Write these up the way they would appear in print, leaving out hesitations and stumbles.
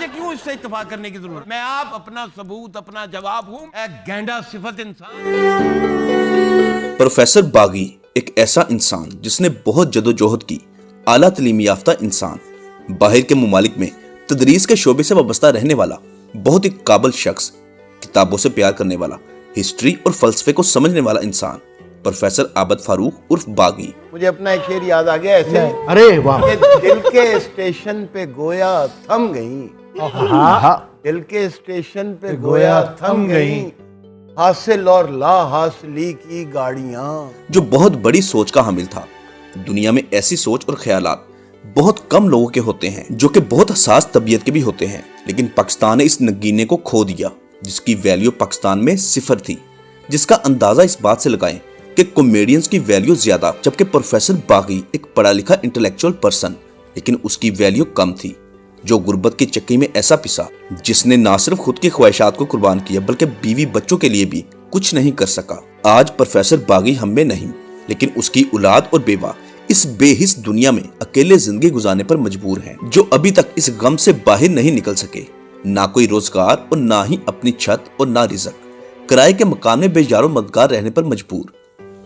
मुझे क्यों इससे इत्तेफाक करने की जरूरत? मैं आप, अपना सबूत, अपना जवाब हूं, एक गैंडा सिफत इंसान। प्रोफेसर बागी एक ऐसा इंसान जिसने बहुत जदोजहद की, आला तालीम याफ्ता इंसान, बाहर के मुमालिक में तदरीस के शोबे से वाबस्ता रहने वाला, बहुत ही काबिल शख्स, किताबों से प्यार करने वाला, हिस्ट्री और फलसफे को समझने वाला इंसान, प्रोफेसर आबद फारूक उर्फ बागी। मुझे अपना एक शेर याद आ गया ऐसे, अरे वाह, दिल के स्टेशन पे गोया थम गई, दिल के स्टेशन पे गोया थम गई, हासिल और ला हासिली की गाड़ियां। जो बहुत बड़ी सोच का हामिल था। दुनिया में ऐसी सोच और ख्यालात बहुत कम लोगों के होते हैं जो कि बहुत हसास तबीयत के भी होते हैं, लेकिन पाकिस्तान ने इस नगीने को खो दिया जिसकी वैल्यू पाकिस्तान में सिफर थी, जिसका अंदाजा इस बात से लगाएं कि कॉमेडियंस की वैल्यू ज्यादा, जबकि प्रोफेसर बागी एक पढ़ा लिखा इंटेलेक्चुअल पर्सन, लेकिन उसकी वैल्यू कम थी, जो गुर्बत की चक्की में ऐसा पिसा जिसने ना सिर्फ खुद की ख्वाहिशात को कुर्बान किया बल्कि बीवी बच्चों के लिए भी कुछ नहीं कर सका। आज प्रोफेसर बागी हम में नहीं, लेकिन उसकी औलाद और बेवा इस बेहिस दुनिया में अकेले जिंदगी गुजारने पर मजबूर हैं, जो अभी तक इस गम से बाहर नहीं निकल सके। ना कोई रोजगार और ना ही अपनी छत और ना रिज़्क, किराए के मकान में बेजारो मददगार रहने पर मजबूर।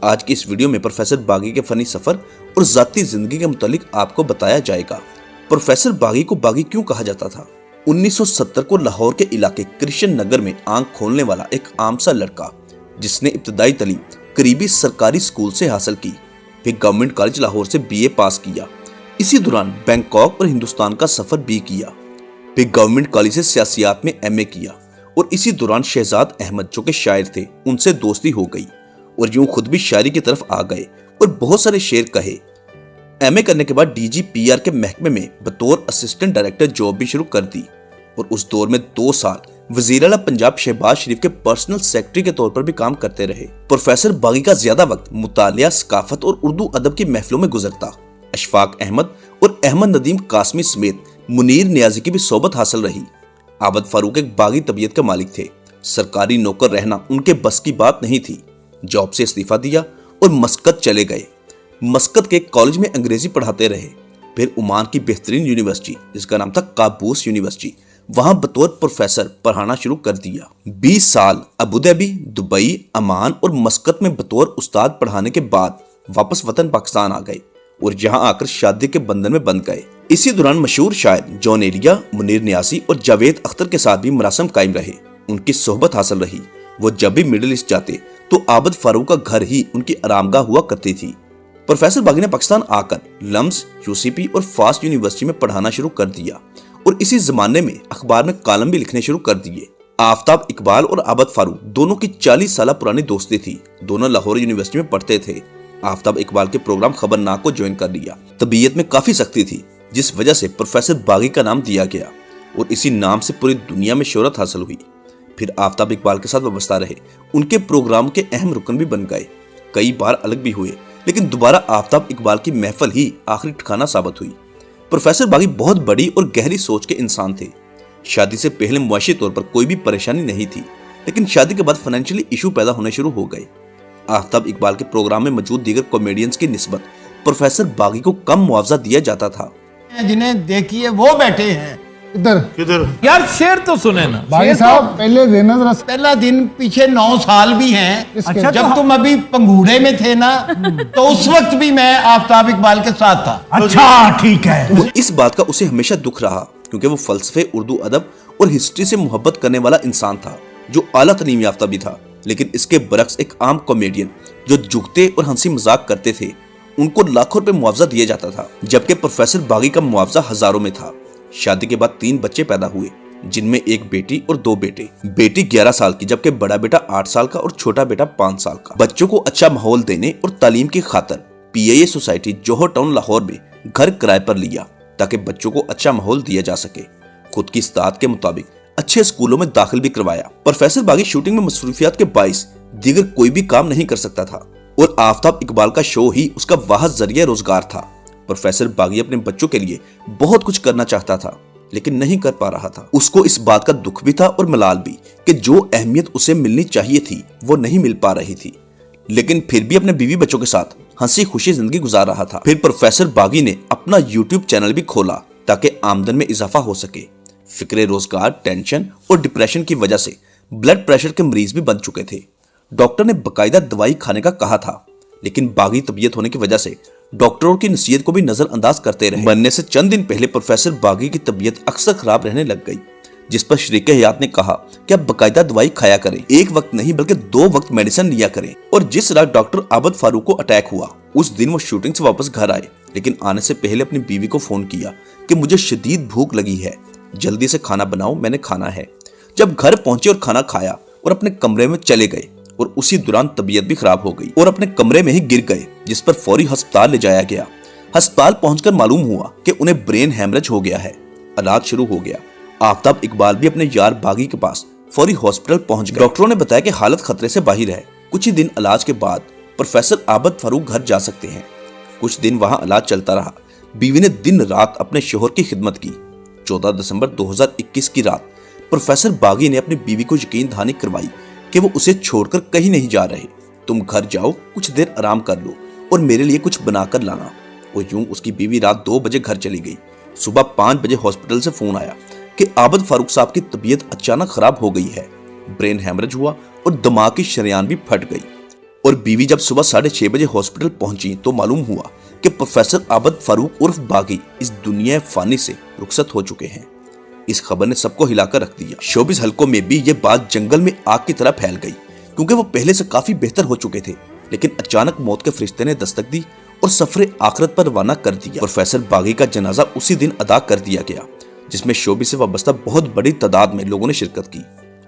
आज की इस वीडियो में प्रोफेसर बागी के फनी सफर और जाती जिंदगी के मुतालिक आपको बताया जाएगा। प्रोफेसर बागी को बागी क्यों कहा जाता था? 1970 को लाहौर के इलाके कृष्ण नगर में आंख खोलने वाला एक आम सा लड़का, जिसने इब्तदाई तालीम करीबी सरकारी स्कूल से हासिल की, फिर गवर्नमेंट कॉलेज लाहौर से बीए पास किया। इसी दौरान बैंकॉक और हिंदुस्तान का सफर भी किया, फिर गवर्नमेंट कॉलेज से सियासियात में एमए किया, और इसी दौरान शहजाद अहमद जो के शायर थे उनसे दोस्ती हो गई और यूं खुद भी शायरी की तरफ आ गए और बहुत सारे शेर कहे। एमए करने के बाद डीजीपीआर के महकमे में बतौर असिस्टेंट डायरेक्टर जॉब भी शुरू कर दी और उस दौर में 2 साल वजीर आला पंजाब शहबाज शरीफ के पर्सनल सेक्रेटरी के तौर पर भी काम करते रहे। प्रोफेसर बागी का ज्यादा वक्त मुतालिया, सकाफत और उर्दू अदब की महफिलों में गुजरता। अशफाक अहमद और अहमद नदीम कासमी समेत मुनीर नियाजी की भी सोबत हासिल रही। आबद फारूक एक बागी तबीयत के मालिक थे। सरकारी नौकर रहना उनके बस की बात नहीं थी। जॉब से इस्तीफा दिया और मस्कत चले गए। मस्कत के कॉलेज में अंग्रेजी पढ़ाते रहे, फिर ओमान की बेहतरीन यूनिवर्सिटी जिसका नाम था काबूस यूनिवर्सिटी, वहां बतौर प्रोफेसर पढ़ाना शुरू कर दिया। 20 साल अबू धाबी, दुबई, अमान और मस्कत में बतौर उस्ताद पढ़ाने के बाद वापस वतन पाकिस्तान आ गए और यहाँ आकर शादी के बंधन में बंध गए। इसी दौरान मशहूर शायर जॉन एलिया, मुनीर नियाजी और जावेद अख्तर के साथ भी मरासम कायम रहे। उनकी सोहबत हासिल रही। वो जब भी मिडिल ईस्ट जाते तो आबद फारूक का घर ही उनकी आरामगाह हुआ करती थी। प्रोफेसर बागी ने पाकिस्तान आकर लम्स, यूसीपी और फास्ट यूनिवर्सिटी में पढ़ाना शुरू कर दिया और इसी जमाने में अखबार में कॉलम भी लिखने शुरू कर दिए। आफ्ताब इकबाल और आबद फारूक दोनों की 40 साल पुरानी दोस्ती थी। दोनों लाहौर यूनिवर्सिटी में पढ़ते थे। आफ्ताब इकबाल के प्रोग्राम खबरनाक को ज्वाइन कर लिया। तबीयत में काफी सख्ती थी, जिस वजह से प्रोफेसर बागी का नाम दिया गया और इसी नाम से पूरी दुनिया में शोहरत हासिल हुई। फिर आफ्ताब इकबाल के साथ वाबस्ता रहे। उनके प्रोग्राम के अहम रुकन भी बन गए। कई बार अलग भी हुए, लेकिन दोबारा आफ्ताब इकबाल की महफिल ही आखिरी ठिकाना साबित हुई। प्रोफेसर बागी बहुत बड़ी और गहरी सोच के इंसान थे। शादी से पहले मुआशी तौर पर कोई भी परेशानी नहीं थी, लेकिन शादी के बाद फाइनेंशियली इशू पैदा होने शुरू हो गए। आफ्ताब इकबाल के प्रोग्राम में मौजूद दीगर कॉमेडियंस की निस्बत प्रोफेसर बागी को कम मुआवजा दिया जाता था। जिन्हें देखिए वो बैठे हैं किधर यार शेर तो सुने ना भाई साहब, पहले देना जरा। पहला दिन पीछे 9 साल भी हैं। अच्छा, जब तुम अभी पंगूड़े में थे ना, तो उस वक्त भी मैं आफ्ताब इकबाल के साथ था। अच्छा ठीक है। इस बात का उसे हमेशा दुख रहा क्योंकि वो फलसफे, उर्दू अदब और हिस्ट्री से मोहब्बत करने वाला इंसान था जो आला तालीम याफ्ता भी था। लेकिन इसके बरक्स एक आम कॉमेडियन जो जुगते और हंसी मजाक करते थे, उनको लाखों रुपए मुआवजा दिया जाता था, जबकि प्रोफेसर बागी का मुआवजा हजारों में था। शादी के बाद 3 बच्चे पैदा हुए, जिनमें एक बेटी और 2 बेटे। बेटी 11 साल की, जबकि बड़ा बेटा 8 साल का और छोटा बेटा 5 साल का। बच्चों को अच्छा माहौल देने और तालीम की खातिर पीआईए सोसाइटी जोहर टाउन लाहौर में घर किराए पर लिया ताकि बच्चों को अच्छा माहौल दिया जा सके। खुद की इस्तात के मुताबिक अच्छे स्कूलों में दाखिल भी करवाया। प्रोफेसर बागी शूटिंग में मसरूफियात के बाइस दीगर कोई भी काम नहीं कर सकता था और आफ्ताब इकबाल का शो ही उसका वाहिद जरिया रोजगार था। प्रोफेसर बागी अपने बच्चों के लिए बहुत कुछ करना चाहता था, लेकिन नहीं कर पा रहा था। उसको इस बात का दुख भी था और मलाल भी कि जो अहमियत उसे मिलनी चाहिए थी वो नहीं मिल पा रही थी, लेकिन फिर भी अपने बीवी बच्चों के साथ हंसी खुशी जिंदगी गुजार रहा था। फिर प्रोफेसर बागी ने अपना यूट्यूब चैनल भी खोला ताकि आमदन में इजाफा हो सके। फिक्रे रोजगार, टेंशन और डिप्रेशन की वजह से ब्लड प्रेशर के मरीज भी बन चुके थे। डॉक्टर ने बकायदा दवाई खाने का कहा था, लेकिन बागी तबीयत होने की वजह से डॉक्टरों की नसीहत को भी नजरअंदाज करते रहे। मरने से चंद दिन पहले प्रोफेसर बागी की तबीयत अक्सर खराब रहने लग गई, जिस पर शरीके हयात ने कहा कि आप बकायदा दवाई खाया करें, एक वक्त नहीं बल्कि 2 वक्त मेडिसिन लिया करें। और जिस रात डॉक्टर आबद फारूक को अटैक हुआ, उस दिन वो शूटिंग से वापस घर आए, लेकिन आने से पहले अपनी बीवी को फोन किया कि मुझे शदीद भूख लगी है, जल्दी से खाना बनाओ, मैंने खाना है। जब घर पहुंचे और खाना खाया और अपने कमरे में चले गए, और उसी दौरान तबीयत भी खराब हो गई और अपने कमरे में ही गिर गए, जिस पर फौरी अस्पताल ले जाया गया। अस्पताल पहुंचकर मालूम हुआ कि उन्हें ब्रेन हेमरेज हो गया है। इलाज शुरू हो गया। आफ्ताब इकबाल भी अपने यार बागी के पास फौरी हॉस्पिटल पहुंच गए। डॉक्टरों ने बताया कि हालत खतरे से बाहर है। कुछ ही दिन इलाज के बाद प्रोफेसर आबद फारूक घर जा सकते हैं। कुछ दिन वहां इलाज चलता रहा। बीवी ने दिन रात अपने शोहर की खिदमत की। 14 दिसंबर 2021 की रात प्रोफेसर बागी ने अपनी बीवी को यकीन दहानी करवाई कि वो उसे छोड़कर कहीं नहीं जा रहे। तुम घर जाओ, कुछ देर आराम कर लो और मेरे लिए कुछ बनाकर लाना। और यूं उसकी बीवी रात 2 बजे घर चली गई। सुबह 5 बजे हॉस्पिटल से फोन आया कि आबद फारूक साहब की तबीयत अचानक खराब हो गई है, ब्रेन हेमरेज हुआ और दिमाग की शरेयान भी फट गई। और बीवी जब सुबह 6:30 बजे हॉस्पिटल पहुंची तो मालूम हुआ कि प्रोफेसर आबद फारूक उर्फ बागी इस दुनिया फानी से रुखसत हो चुके हैं। इस खबर ने सबको हिलाकर रख दिया। शोबिस हलकों में भी ये बात जंगल में आग की तरह फैल गई, क्योंकि वो पहले से काफी बेहतर हो चुके थे, लेकिन अचानक मौत के फरिश्ते ने दस्तक दी और सफरे आखिरत पर रवाना कर दिया। प्रोफेसर बागी का जनाजा उसी दिन अदा कर दिया गया, जिसमें शोबिस से वाबस्ता बहुत बड़ी तादाद में लोगों ने शिरकत की।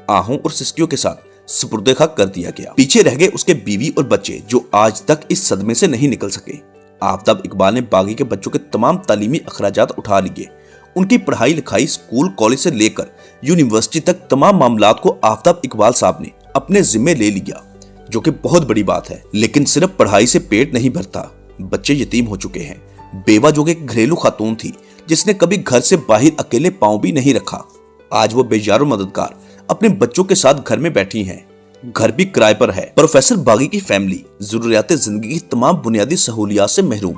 आहों और सिसकियों के साथ सुपुर्दे खाक कर दिया गया। पीछे रह गए उसके बीवी और बच्चे, जो आज तक इस सदमे से नहीं निकल सके। आफ्ताब इकबाल ने बागी के बच्चों के तमाम तालीमी अखराजात उठा लिए। उनकी पढ़ाई लिखाई स्कूल कॉलेज से लेकर यूनिवर्सिटी तक तमाम मामलात को आफ्ताब इकबाल साहब ने अपने जिम्मे ले लिया, जो कि बहुत बड़ी बात है। लेकिन सिर्फ पढ़ाई से पेट नहीं भरता। बच्चे यतीम हो चुके हैं। बेवा जो कि एक घरेलू खातून थी, जिसने कभी घर से बाहर अकेले पांव भी नहीं रखा, आज वो बेजारो मददगार अपने बच्चों के साथ घर में बैठी हैं। घर भी किराए पर है। प्रोफेसर बागी की फैमिली जरूरियात जिंदगी की तमाम बुनियादी सहूलियात से महरूम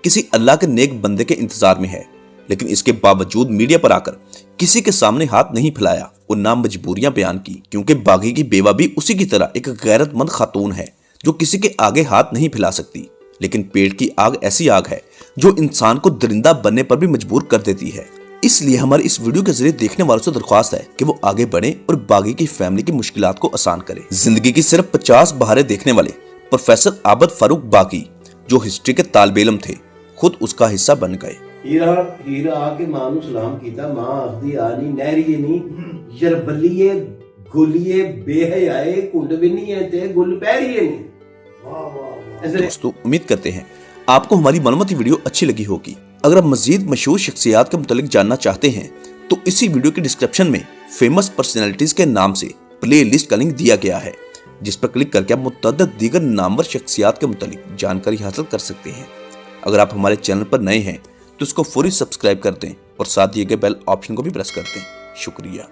किसी अल्लाह के नेक बंदे के इंतजार में है, लेकिन इसके बावजूद मीडिया पर आकर किसी के सामने हाथ नहीं फैलाया और ना मजबूरियां बयान की, क्योंकि बागी की बेवा भी उसी की तरह एक गैरतमंद खातून है जो किसी के आगे हाथ नहीं फैला सकती। लेकिन पेट की आग ऐसी आग है जो इंसान को दरिंदा बनने पर भी मजबूर कर देती है। इसलिए हमारे इस वीडियो के जरिए देखने वालों से दरख्वास्त है कि वो आगे बढ़े और बागी की फैमिली की मुश्किलात को आसान करे। जिंदगी की सिर्फ 50 बहारें देखने वाले प्रोफेसर आबद फारूक बागी, जो हिस्ट्री के तालिब इल्म थे, खुद उसका हिस्सा बन गए। हीरा आके मां नूं सलाम कीता। मां आखदी आनी नहरीए नी यरबलीए गोलीए बेहयाए कुंड भी नहीं है ते गुल पैरिए नहीं। दोस्तों, उम्मीद करते हैं आपको हमारी मालूमाती वीडियो अच्छी लगी होगी। अगर आप मजीद मशहूर शख्सियात के मुतालिक जानना चाहते हैं तो इसी वीडियो के डिस्क्रिप्शन में फेमस पर्सनैलिटीज के नाम से प्ले लिस्ट का लिंक दिया गया है, जिस पर क्लिक करके आप मुतअद्दिद दीगर नामवर शख्सियात के मुतालिक जानकारी हासिल कर सकते हैं। अगर आप हमारे चैनल पर नए हैं तो इसको फौरी सब्सक्राइब कर दें और साथ दिए गए बेल ऑप्शन को भी प्रेस कर दें। शुक्रिया।